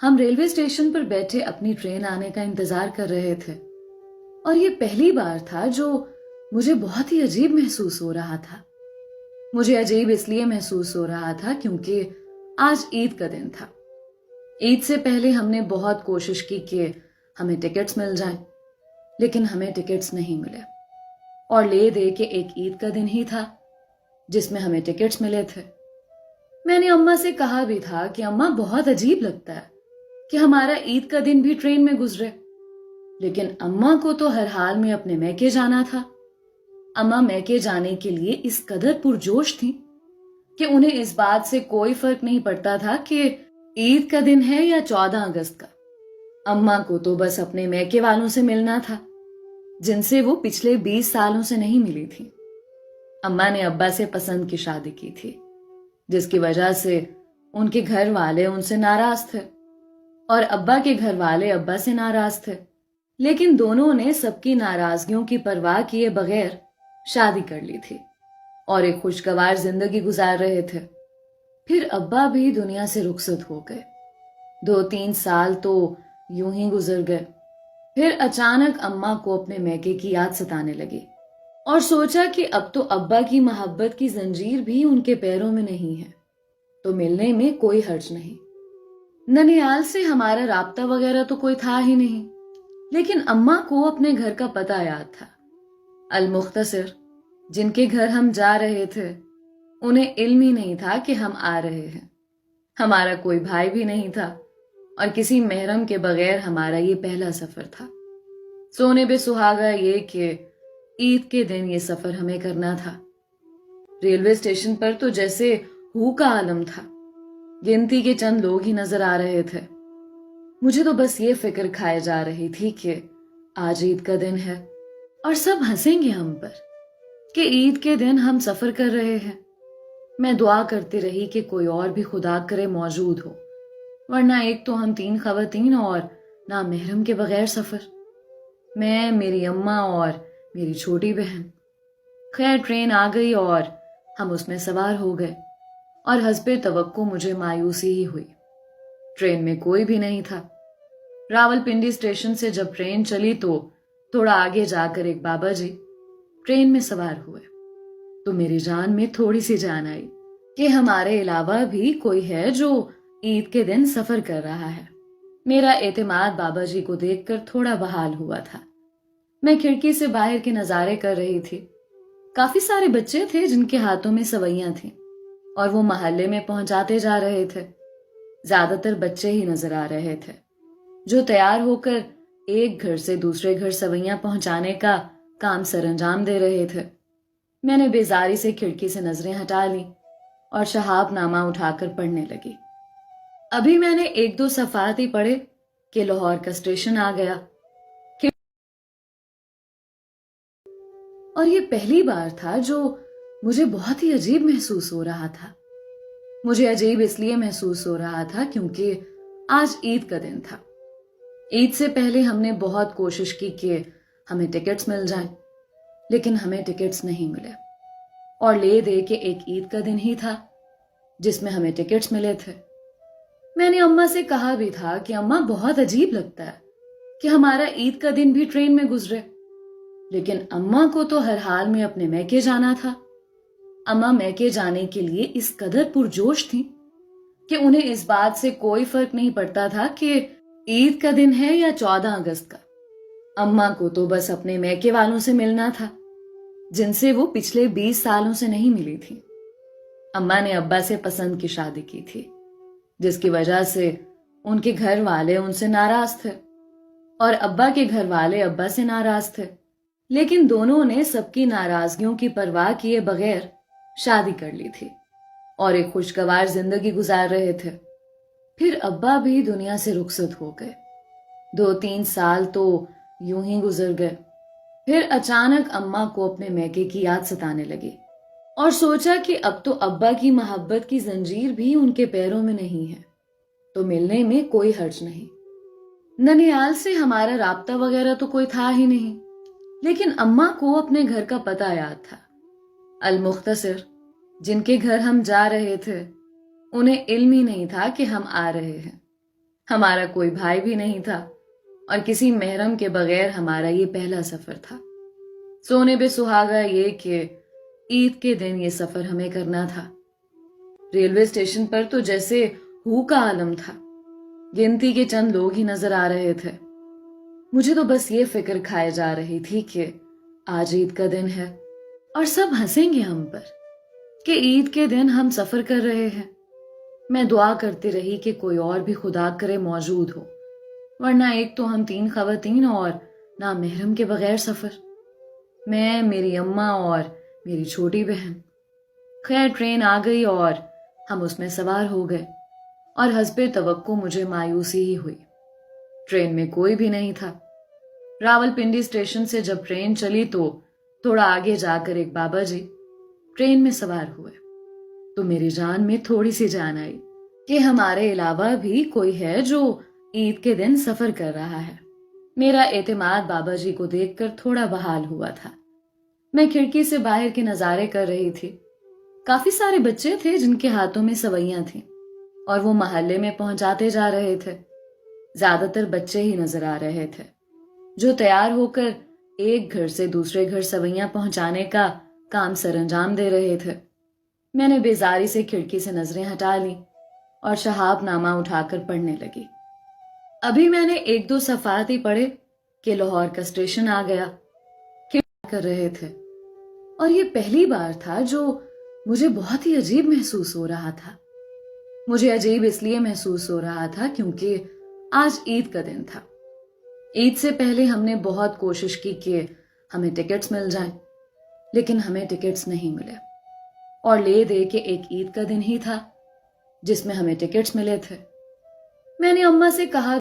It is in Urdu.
ہم ریلوے اسٹیشن پر بیٹھے اپنی ٹرین آنے کا انتظار کر رہے تھے اور یہ پہلی بار تھا جو مجھے بہت ہی عجیب محسوس ہو رہا تھا۔ مجھے عجیب اس لیے محسوس ہو رہا تھا کیونکہ آج عید کا دن تھا۔ عید سے پہلے ہم نے بہت کوشش کی کہ ہمیں ٹکٹس مل جائیں، لیکن ہمیں ٹکٹس نہیں ملے، اور لے دے کہ ایک عید کا دن ہی تھا جس میں ہمیں ٹکٹس ملے تھے۔ میں نے اماں سے کہا بھی تھا کہ اماں بہت عجیب لگتا ہے کہ ہمارا عید کا دن بھی ٹرین میں گزرے، لیکن اماں کو تو ہر حال میں اپنے میکے جانا تھا۔ اماں میکے جانے کے لیے اس قدر پرجوش تھیں کہ انہیں اس بات سے کوئی فرق نہیں پڑتا تھا کہ عید کا دن ہے یا 14 اگست کا۔ اماں کو تو بس اپنے میکے والوں سے ملنا تھا جن سے وہ پچھلے 20 سالوں سے نہیں ملی تھی۔ اماں نے ابا سے پسند کی شادی کی تھی، جس کی وجہ سے ان کے گھر والے ان سے ناراض تھے اور ابا کے گھر والے ابا سے ناراض تھے، لیکن دونوں نے سب کی ناراضگیوں کی پرواہ کیے بغیر شادی کر لی تھی اور ایک خوشگوار زندگی گزار رہے تھے۔ پھر ابا بھی دنیا سے رخصت ہو گئے۔ 2-3 سال تو یوں ہی گزر گئے۔ پھر اچانک اماں کو اپنے میکے کی یاد ستانے لگی اور سوچا کہ اب تو ابا کی محبت کی زنجیر بھی ان کے پیروں میں نہیں ہے، تو ملنے میں کوئی حرج نہیں۔ ننیال سے ہمارا رابطہ وغیرہ تو کوئی تھا ہی نہیں، لیکن اماں کو اپنے گھر کا پتہ یاد تھا۔ المختصر، جن کے گھر ہم جا رہے تھے انہیں علم ہی نہیں تھا کہ ہم آ رہے ہیں۔ ہمارا کوئی بھائی بھی نہیں تھا اور کسی محرم کے بغیر ہمارا یہ پہلا سفر تھا۔ سونے بے سہاگا یہ کہ عید کے دن یہ سفر ہمیں کرنا تھا۔ ریلوے اسٹیشن پر تو جیسے ہو کا عالم تھا، گنتی کے چند لوگ ہی نظر آ رہے تھے۔ مجھے تو بس یہ فکر کھائے جا رہی تھی کہ آج عید کا دن ہے اور سب ہنسیں گے ہم پر کہ عید کے دن ہم سفر کر رہے ہیں۔ میں دعا کرتی رہی کہ کوئی اور بھی خدا کرے موجود ہو، ورنہ ایک تو ہم 3 خواتین اور نہ محرم کے بغیر سفر، میں، میری اماں اور میری چھوٹی بہن۔ خیر ٹرین آ گئی اور ہم اس میں سوار ہو گئے اور حسب توقع مجھے مایوسی ہی ہوئی۔ ٹرین میں کوئی بھی نہیں تھا۔ راولپنڈی اسٹیشن سے جب ٹرین چلی تو تھوڑا آگے جا کر ایک بابا جی ٹرین میں سوار ہوئے تو میری جان میں تھوڑی سی جان آئی کہ ہمارے علاوہ بھی کوئی ہے جو عید کے دن سفر کر رہا ہے۔ میرا اعتماد بابا جی کو دیکھ کر تھوڑا بحال ہوا تھا۔ میں کھڑکی سے باہر کے نظارے کر رہی تھی۔ کافی سارے بچے تھے جن کے ہاتھوں میں سوئیاں تھیں اور وہ محلے میں پہنچاتے جا رہے تھے۔ زیادہ تر بچے ہی نظر آ رہے تھے جو تیار ہو کر ایک گھر سے دوسرے گھر سوئیاں پہنچانے کا کام سر انجام دے رہے تھے۔ میں نے بیزاری سے کھڑکی سے نظریں ہٹا لی اور شہاب نامہ اٹھا کر پڑھنے لگی۔ ابھی میں نے 1-2 صفحات ہی پڑھے کہ لاہور کا اسٹیشن آ گیا، اور یہ پہلی بار تھا جو مجھے بہت ہی عجیب محسوس ہو رہا تھا۔ مجھے عجیب اس لیے محسوس ہو رہا تھا کیونکہ آج عید کا دن تھا۔ عید سے پہلے ہم نے بہت کوشش کی کہ ہمیں ٹکٹس مل جائیں، لیکن ہمیں ٹکٹس نہیں ملے، اور لے دے کہ ایک عید کا دن ہی تھا جس میں ہمیں ٹکٹس ملے تھے۔ میں نے اماں سے کہا بھی تھا کہ اماں بہت عجیب لگتا ہے کہ ہمارا عید کا دن بھی ٹرین میں گزرے، لیکن اماں کو تو ہر حال میں اپنے میکے جانا تھا۔ اماں میکے جانے کے لیے اس قدر پرجوش تھیں کہ انہیں اس بات سے کوئی فرق نہیں پڑتا تھا کہ عید کا دن ہے یا 14 اگست کا۔ اماں کو تو بس اپنے میکے والوں سے ملنا تھا جن سے وہ پچھلے 20 سالوں سے نہیں ملی تھی۔ اماں نے ابا سے پسند کی شادی کی تھی، جس کی وجہ سے ان کے گھر والے ان سے ناراض تھے اور ابا کے گھر والے ابا سے ناراض تھے، لیکن دونوں نے سب کی ناراضگیوں کی پرواہ کیے بغیر شادی کر لی تھی اور ایک خوشگوار زندگی گزار رہے تھے۔ پھر ابا بھی دنیا سے رخصت ہو گئے۔ 2-3 سال تو یوں ہی گزر گئے۔ پھر اچانک اماں کو اپنے میکے کی یاد ستانے لگی اور سوچا کہ اب تو ابا کی محبت کی زنجیر بھی ان کے پیروں میں نہیں ہے، تو ملنے میں کوئی حرج نہیں۔ ننیال سے ہمارا رابطہ وغیرہ تو کوئی تھا ہی نہیں، لیکن اماں کو اپنے گھر کا پتہ یاد تھا۔ المختصر، جن کے گھر ہم جا رہے تھے انہیں علم ہی نہیں تھا کہ ہم آ رہے ہیں۔ ہمارا کوئی بھائی بھی نہیں تھا اور کسی محرم کے بغیر ہمارا یہ پہلا سفر تھا۔ سونے پہ سہاگا یہ کہ عید کے دن یہ سفر ہمیں کرنا تھا۔ ریلوے اسٹیشن پر تو جیسے ہو کا عالم تھا، گنتی کے چند لوگ ہی نظر آ رہے تھے۔ مجھے تو بس یہ فکر کھائے جا رہی تھی کہ آج عید کا دن ہے اور سب ہنسیں گے ہم پر کہ عید کے دن ہم سفر کر رہے ہیں۔ میں دعا کرتی رہی کہ کوئی اور بھی خدا کرے موجود ہو، ورنہ ایک تو ہم 3 خواتین اور نہ محرم کے بغیر سفر، میں، میری اماں اور میری چھوٹی بہن۔ خیر ٹرین آ گئی اور ہم اس میں سوار ہو گئے اور حسب توقع مجھے مایوسی ہی ہوئی۔ ٹرین میں کوئی بھی نہیں تھا۔ راولپنڈی اسٹیشن سے جب ٹرین چلی تو تھوڑا آگے جا کر ایک بابا جی ٹرین میں سوار ہوئے تو میری جان میں تھوڑی سی جان آئی کہ ہمارے علاوہ بھی کوئی ہے جو عید کے دن سفر کر رہا ہے۔ میرا اعتماد بابا جی کو دیکھ کر تھوڑا بحال ہوا تھا۔ میں کھڑکی سے باہر کے نظارے کر رہی تھی۔ کافی سارے بچے تھے جن کے ہاتھوں میں سوئیاں تھیں اور وہ محلے میں پہنچاتے جا رہے تھے۔ زیادہ تر بچے ہی نظر آ رہے تھے جو تیار ہو کر ایک گھر سے دوسرے گھر سوئیاں پہنچانے کا کام سر انجام دے رہے تھے۔ میں نے بیزاری سے کھڑکی سے نظریں ہٹا لی اور شہاب نامہ اٹھا کر پڑھنے لگی۔ ابھی میں نے 1-2 صفحات ہی پڑھے کہ لاہور کا اسٹیشن آ گیا۔ کر رہے تھے اور یہ پہلی بار تھا جو مجھے بہت ہی عجیب محسوس ہو رہا تھا۔ مجھے عجیب اس لیے محسوس ہو رہا تھا کیونکہ آج عید کا دن تھا۔ عید سے پہلے ہم نے بہت کوشش کی کہ ہمیں ٹکٹس مل جائیں، لیکن ہمیں ٹکٹس نہیں ملے، اور لے دے کہ ایک عید کا دن ہی تھا جس میں ہمیں ٹکٹس ملے تھے۔ میں نے اماں سے کہا